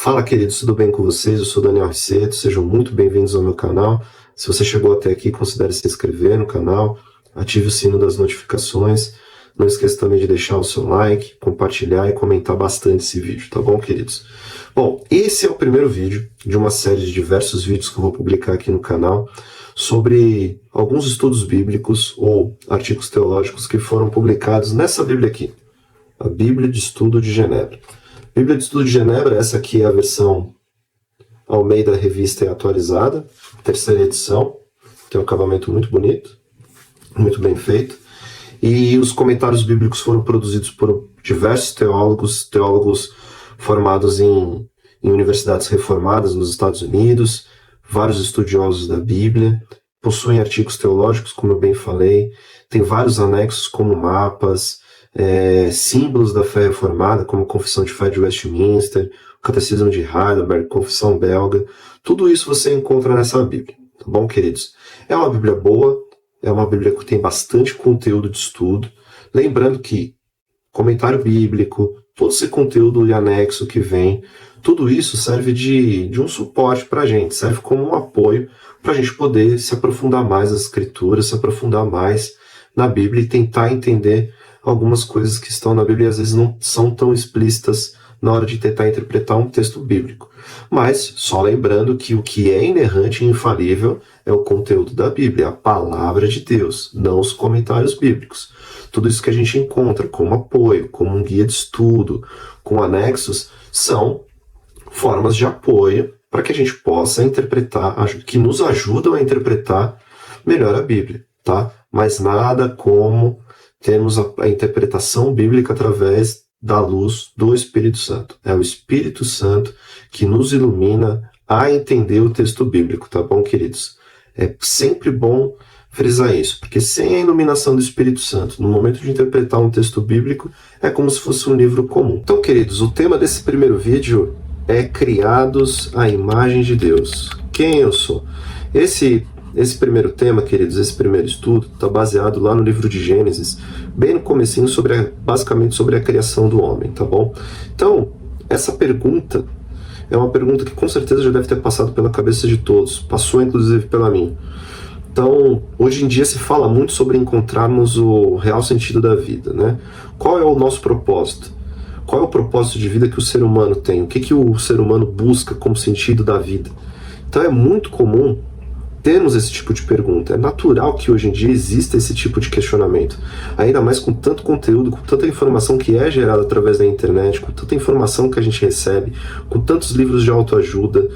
Fala, queridos, tudo bem com vocês? Eu sou Daniel Riceto, sejam muito bem-vindos ao meu canal. Se você chegou até aqui, considere se inscrever no canal, ative o sino das notificações. Não esqueça também de deixar o seu like, compartilhar e comentar bastante esse vídeo, tá bom, queridos? Bom, esse é o primeiro vídeo de uma série de diversos vídeos que eu vou publicar aqui no canal sobre alguns estudos bíblicos ou artigos teológicos que foram publicados nessa Bíblia aqui, a Bíblia de Estudo de Genebra. Bíblia de Estudo de Genebra, essa aqui é a versão Almeida Revista e Atualizada, terceira edição, tem um acabamento muito bonito, muito bem feito, e os comentários bíblicos foram produzidos por diversos teólogos formados em universidades reformadas nos Estados Unidos, vários estudiosos da Bíblia, possuem artigos teológicos, como eu bem falei, tem vários anexos como mapas, símbolos da fé reformada, como a Confissão de Fé de Westminster, o Catecismo de Heidelberg, Confissão Belga, tudo isso você encontra nessa Bíblia, tá bom, queridos? É uma Bíblia boa, é uma Bíblia que tem bastante conteúdo de estudo, lembrando que comentário bíblico, todo esse conteúdo e anexo que vem, tudo isso serve de um suporte para a gente, serve como um apoio para a gente poder se aprofundar mais nas Escrituras, se aprofundar mais na Bíblia e tentar entender algumas coisas que estão na Bíblia e às vezes não são tão explícitas na hora de tentar interpretar um texto bíblico. Mas, só lembrando que o que é inerrante e infalível é o conteúdo da Bíblia, a palavra de Deus, não os comentários bíblicos. Tudo isso que a gente encontra como apoio, como um guia de estudo, com anexos, são formas de apoio para que a gente possa interpretar, que nos ajudam a interpretar melhor a Bíblia, tá? Mas nada como termos a interpretação bíblica através da luz do Espírito Santo. É o Espírito Santo que nos ilumina a entender o texto bíblico, tá bom, queridos? É sempre bom frisar isso, porque sem a iluminação do Espírito Santo, no momento de interpretar um texto bíblico, é como se fosse um livro comum. Então, queridos, o tema desse primeiro vídeo é Criados à Imagem de Deus. Quem eu sou? Esse primeiro tema, queridos, esse primeiro estudo, está baseado lá no livro de Gênesis, bem no comecinho, basicamente sobre a criação do homem, tá bom? Então, essa pergunta é uma pergunta que com certeza já deve ter passado pela cabeça de todos, passou inclusive pela minha. Então, hoje em dia se fala muito sobre encontrarmos o real sentido da vida, né? Qual é o nosso propósito? Qual é o propósito de vida que o ser humano tem? O que o ser humano busca como sentido da vida? Então é muito comum termos esse tipo de pergunta. É natural que hoje em dia exista esse tipo de questionamento. Ainda mais com tanto conteúdo, com tanta informação que é gerada através da internet, com tanta informação que a gente recebe, com tantos livros de autoajuda,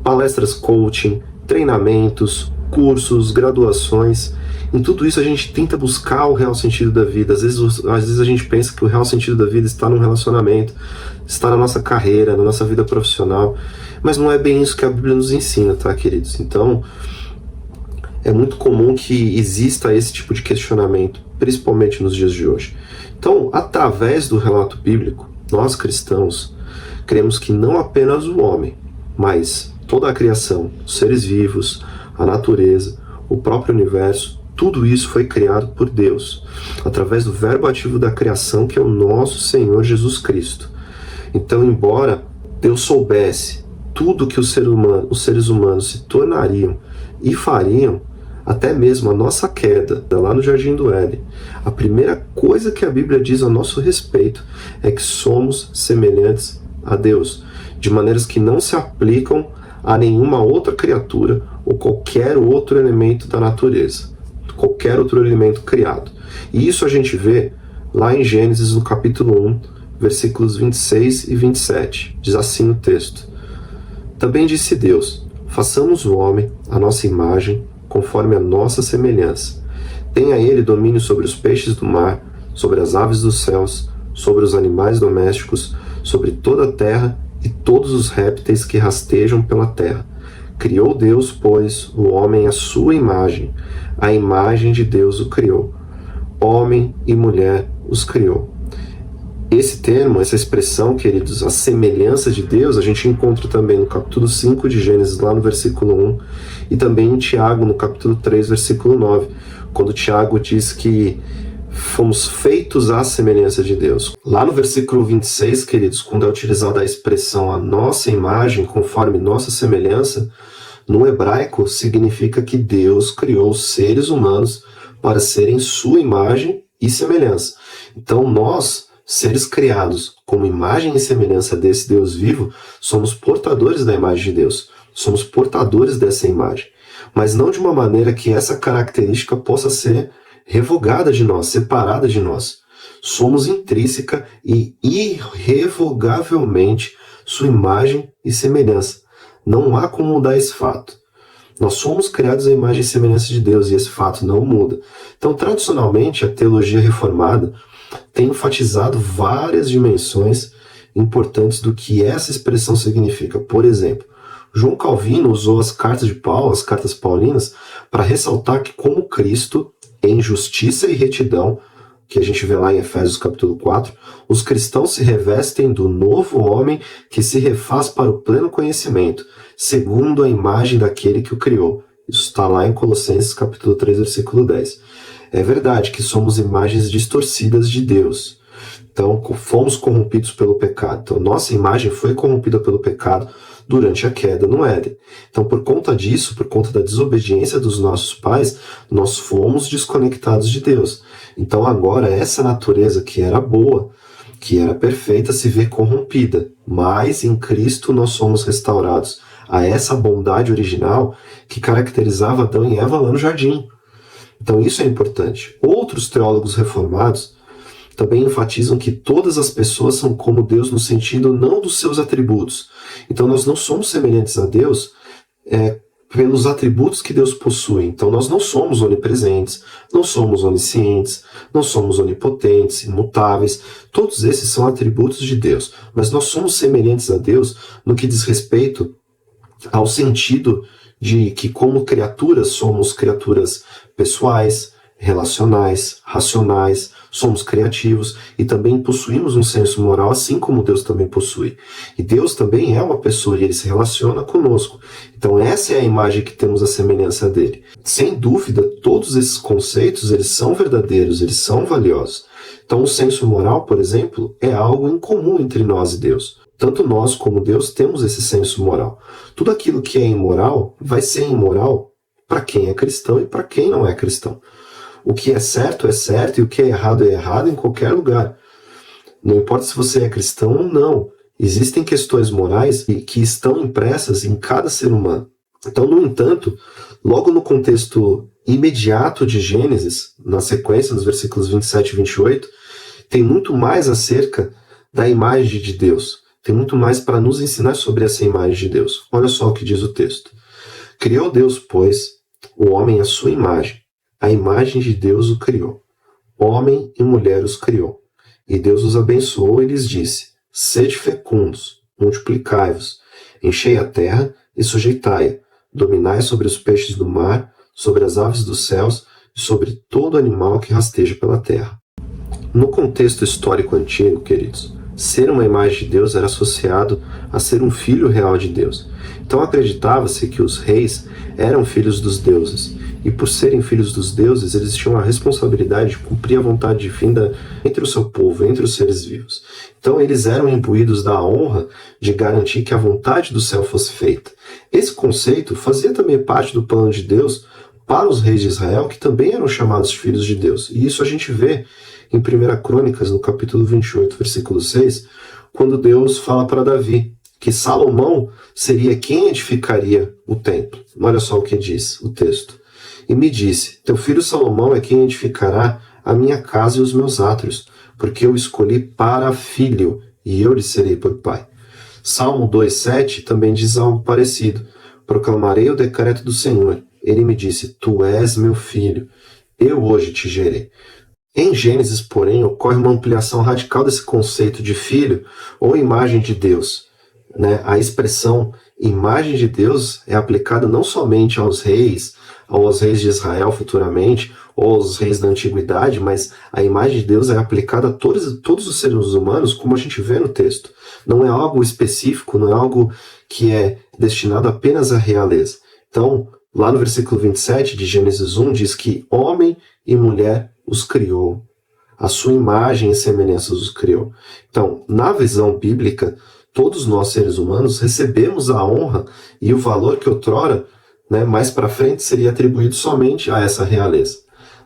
palestras coaching, treinamentos, cursos, graduações. Em tudo isso a gente tenta buscar o real sentido da vida. Às vezes a gente pensa que o real sentido da vida está num relacionamento, está na nossa carreira, na nossa vida profissional. Mas não é bem isso que a Bíblia nos ensina, tá, queridos? Então, é muito comum que exista esse tipo de questionamento, principalmente nos dias de hoje. Então, através do relato bíblico, nós cristãos cremos que não apenas o homem, mas toda a criação, os seres vivos, a natureza, o próprio universo, tudo isso foi criado por Deus, através do verbo ativo da criação, que é o nosso Senhor Jesus Cristo. Então, embora Deus soubesse tudo que os seres humanos se tornariam e fariam, até mesmo a nossa queda, lá no Jardim do Éden, a primeira coisa que a Bíblia diz a nosso respeito é que somos semelhantes a Deus, de maneiras que não se aplicam a nenhuma outra criatura ou qualquer outro elemento da natureza, qualquer outro elemento criado. E isso a gente vê lá em Gênesis, no capítulo 1, versículos 26 e 27. Diz assim o texto: Também disse Deus, façamos o homem à nossa imagem, conforme a nossa semelhança. Tenha ele domínio sobre os peixes do mar, sobre as aves dos céus, sobre os animais domésticos, sobre toda a terra e todos os répteis que rastejam pela terra. Criou Deus, pois, o homem à sua imagem. A imagem de Deus o criou. Homem e mulher os criou. Esse termo, essa expressão, queridos, a semelhança de Deus, a gente encontra também no capítulo 5 de Gênesis, lá no versículo 1, e também em Tiago, no capítulo 3, versículo 9, quando Tiago diz que Fomos feitos à semelhança de Deus. Lá no versículo 26, queridos, quando é utilizada a expressão a nossa imagem, conforme nossa semelhança, no hebraico significa que Deus criou os seres humanos para serem sua imagem e semelhança. Então nós, seres criados como imagem e semelhança desse Deus vivo, somos portadores da imagem de Deus. Somos portadores dessa imagem. Mas não de uma maneira que essa característica possa ser revogada de nós, separada de nós. Somos intrínseca e irrevogavelmente sua imagem e semelhança. Não há como mudar esse fato. Nós somos criados à imagem e semelhança de Deus e esse fato não muda. Então, tradicionalmente, a teologia reformada tem enfatizado várias dimensões importantes do que essa expressão significa. Por exemplo, João Calvino usou as cartas de Paulo, as cartas paulinas, para ressaltar que, como Cristo, em justiça e retidão, que a gente vê lá em Efésios capítulo 4, os cristãos se revestem do novo homem que se refaz para o pleno conhecimento, segundo a imagem daquele que o criou. Isso está lá em Colossenses capítulo 3, versículo 10. É verdade que somos imagens distorcidas de Deus. Então, fomos corrompidos pelo pecado. Então, nossa imagem foi corrompida pelo pecado durante a queda no Éden. Então, por conta disso, por conta da desobediência dos nossos pais, nós fomos desconectados de Deus. Então, agora, essa natureza que era boa, que era perfeita, se vê corrompida. Mas, em Cristo, nós somos restaurados a essa bondade original que caracterizava Adão e Eva lá no jardim. Então, isso é importante. Outros teólogos reformados também enfatizam que todas as pessoas são como Deus no sentido não dos seus atributos. Então nós não somos semelhantes a Deus pelos atributos que Deus possui. Então nós não somos onipresentes, não somos oniscientes, não somos onipotentes, imutáveis. Todos esses são atributos de Deus. Mas nós somos semelhantes a Deus no que diz respeito ao sentido de que, como criaturas, somos criaturas pessoais, relacionais, racionais, somos criativos e também possuímos um senso moral, assim como Deus também possui. E Deus também é uma pessoa e ele se relaciona conosco. Então essa é a imagem que temos a semelhança dele. Sem dúvida, todos esses conceitos, eles são verdadeiros, eles são valiosos. Então o senso moral, por exemplo, é algo incomum entre nós e Deus. Tanto nós como Deus temos esse senso moral. Tudo aquilo que é imoral vai ser imoral para quem é cristão e para quem não é cristão. O que é certo e o que é errado em qualquer lugar. Não importa se você é cristão ou não. Existem questões morais que estão impressas em cada ser humano. Então, no entanto, logo no contexto imediato de Gênesis, na sequência dos versículos 27 e 28, tem muito mais acerca da imagem de Deus. Tem muito mais para nos ensinar sobre essa imagem de Deus. Olha só o que diz o texto. Criou Deus, pois, o homem à sua imagem. A imagem de Deus o criou. Homem e mulher os criou. E Deus os abençoou e lhes disse: sede fecundos, multiplicai-vos, enchei a terra e sujeitai-a, dominai sobre os peixes do mar, sobre as aves dos céus e sobre todo animal que rasteja pela terra. No contexto histórico antigo, queridos, ser uma imagem de Deus era associado a ser um filho real de Deus. Então acreditava-se que os reis eram filhos dos deuses. E por serem filhos dos deuses, eles tinham a responsabilidade de cumprir a vontade divina entre o seu povo, entre os seres vivos. Então eles eram imbuídos da honra de garantir que a vontade do céu fosse feita. Esse conceito fazia também parte do plano de Deus para os reis de Israel, que também eram chamados filhos de Deus. E isso a gente vê em 1 Crônicas, no capítulo 28, versículo 6, quando Deus fala para Davi que Salomão seria quem edificaria o templo. Olha só o que diz o texto. E me disse: teu filho Salomão é quem edificará a minha casa e os meus átrios, porque eu escolhi para filho, e eu lhe serei por pai. Salmo 2,7 também diz algo parecido. Proclamarei o decreto do Senhor. Ele me disse: tu és meu filho, eu hoje te gerei. Em Gênesis, porém, ocorre uma ampliação radical desse conceito de filho ou imagem de Deus. A expressão imagem de Deus é aplicada não somente aos reis de Israel futuramente, ou aos reis da antiguidade, mas a imagem de Deus é aplicada a todos os seres humanos, como a gente vê no texto. Não é algo específico, não é algo que é destinado apenas à realeza. Então, lá no versículo 27 de Gênesis 1, diz que homem e mulher os criou A sua imagem e semelhança os criou. Então, na visão bíblica, todos nós seres humanos recebemos a honra e o valor que outrora, mais para frente, seria atribuído somente a essa realeza.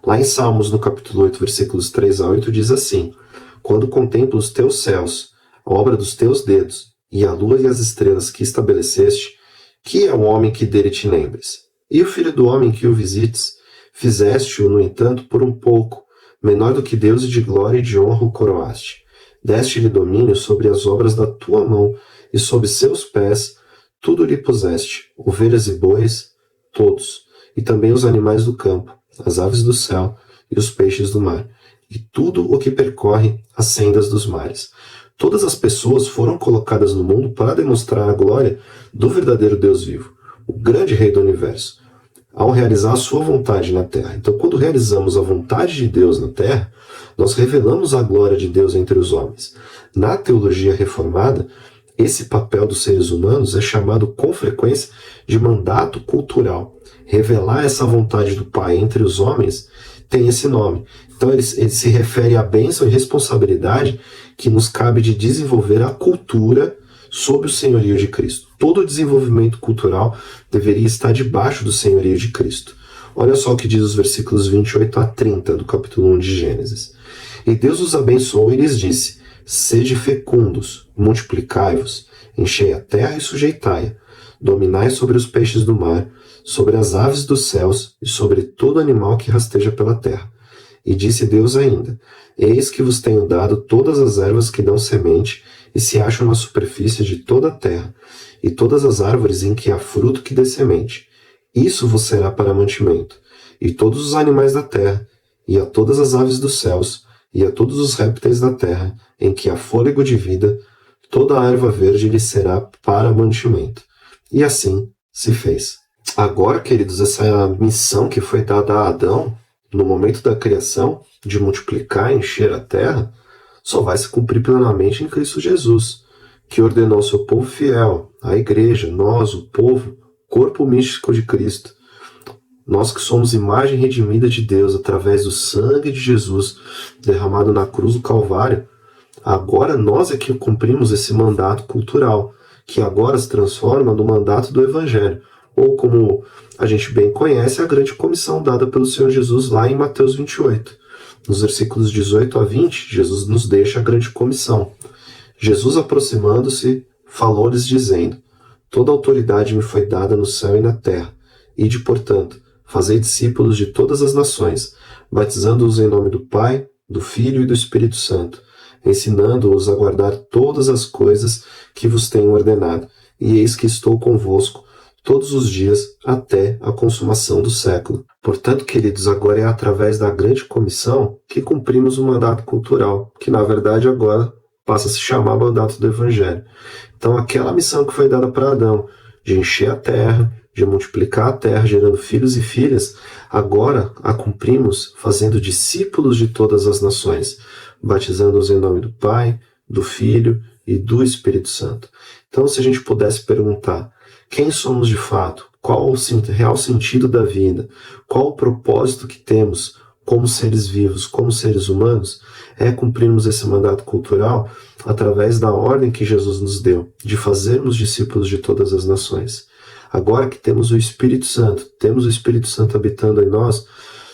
Lá em Salmos, no capítulo 8, versículos 3 a 8, diz assim: quando contemplo os teus céus, a obra dos teus dedos, e a lua e as estrelas que estabeleceste, que é o homem que dele te lembres? E o filho do homem que o visites? Fizeste-o, no entanto, por um pouco, menor do que Deus, e de glória e de honra o coroaste. Deste-lhe domínio sobre as obras da tua mão, e sob seus pés tudo lhe puseste, ovelhas e bois, todos, e também os animais do campo, as aves do céu e os peixes do mar, e tudo o que percorre as sendas dos mares. Todas as pessoas foram colocadas no mundo para demonstrar a glória do verdadeiro Deus vivo, o grande Rei do Universo, ao realizar a sua vontade na terra. Então, quando realizamos a vontade de Deus na terra, nós revelamos a glória de Deus entre os homens. Na teologia reformada, esse papel dos seres humanos é chamado com frequência de mandato cultural. Revelar essa vontade do Pai entre os homens tem esse nome. Então ele se refere à bênção e responsabilidade que nos cabe de desenvolver a cultura sob o senhorio de Cristo. Todo o desenvolvimento cultural deveria estar debaixo do senhorio de Cristo. Olha só o que diz os versículos 28 a 30 do capítulo 1 de Gênesis. E Deus os abençoou e lhes disse: sede fecundos, multiplicai-vos, enchei a terra e sujeitai-a, dominai sobre os peixes do mar, sobre as aves dos céus e sobre todo animal que rasteja pela terra. E disse Deus ainda: eis que vos tenho dado todas as ervas que dão semente e se acham na superfície de toda a terra, e todas as árvores em que há fruto que dê semente. Isso vos será para mantimento. E todos os animais da terra, e a todas as aves dos céus, e a todos os répteis da terra, em que há fôlego de vida, toda a erva verde lhe será para mantimento. E assim se fez. Agora, queridos, essa missão que foi dada a Adão, no momento da criação, de multiplicar e encher a terra, só vai se cumprir plenamente em Cristo Jesus, que ordenou seu povo fiel, a igreja, nós, o povo, corpo místico de Cristo. Nós que somos imagem redimida de Deus através do sangue de Jesus derramado na cruz do Calvário, agora nós é que cumprimos esse mandato cultural, que agora se transforma no mandato do Evangelho, ou como a gente bem conhece, a grande comissão dada pelo Senhor Jesus lá em Mateus 28. Nos versículos 18 a 20, Jesus nos deixa a grande comissão. Jesus, aproximando-se, falou-lhes dizendo: toda autoridade me foi dada no céu e na terra. Ide, portanto, fazei discípulos de todas as nações, batizando-os em nome do Pai, do Filho e do Espírito Santo, ensinando-os a guardar todas as coisas que vos tenho ordenado. E eis que estou convosco todos os dias até a consumação do século. Portanto, queridos, agora é através da grande comissão que cumprimos o mandato cultural, que na verdade agora passa a se chamar mandato do Evangelho. Então, aquela missão que foi dada para Adão, de encher a terra, de multiplicar a terra, gerando filhos e filhas, agora a cumprimos fazendo discípulos de todas as nações, batizando-os em nome do Pai, do Filho e do Espírito Santo. Então, se a gente pudesse perguntar: quem somos de fato? Qual o real sentido da vida? Qual o propósito que temos como seres vivos, como seres humanos? É cumprirmos esse mandato cultural através da ordem que Jesus nos deu, de fazermos discípulos de todas as nações. Agora que temos o Espírito Santo habitando em nós,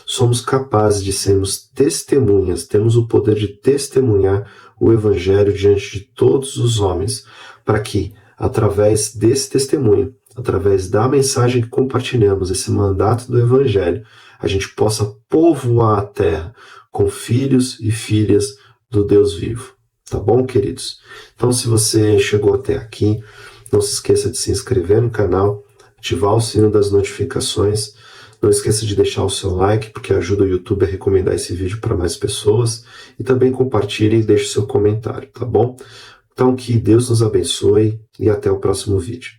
somos capazes de sermos testemunhas, temos o poder de testemunhar o Evangelho diante de todos os homens, para que, através desse testemunho, através da mensagem que compartilhamos, esse mandato do Evangelho, a gente possa povoar a terra com filhos e filhas do Deus vivo. Tá bom, queridos? Então, se você chegou até aqui, não se esqueça de se inscrever no canal, ativar o sino das notificações, não esqueça de deixar o seu like, porque ajuda o YouTube a recomendar esse vídeo para mais pessoas, e também compartilhe e deixe o seu comentário, tá bom? Então, que Deus nos abençoe e até o próximo vídeo.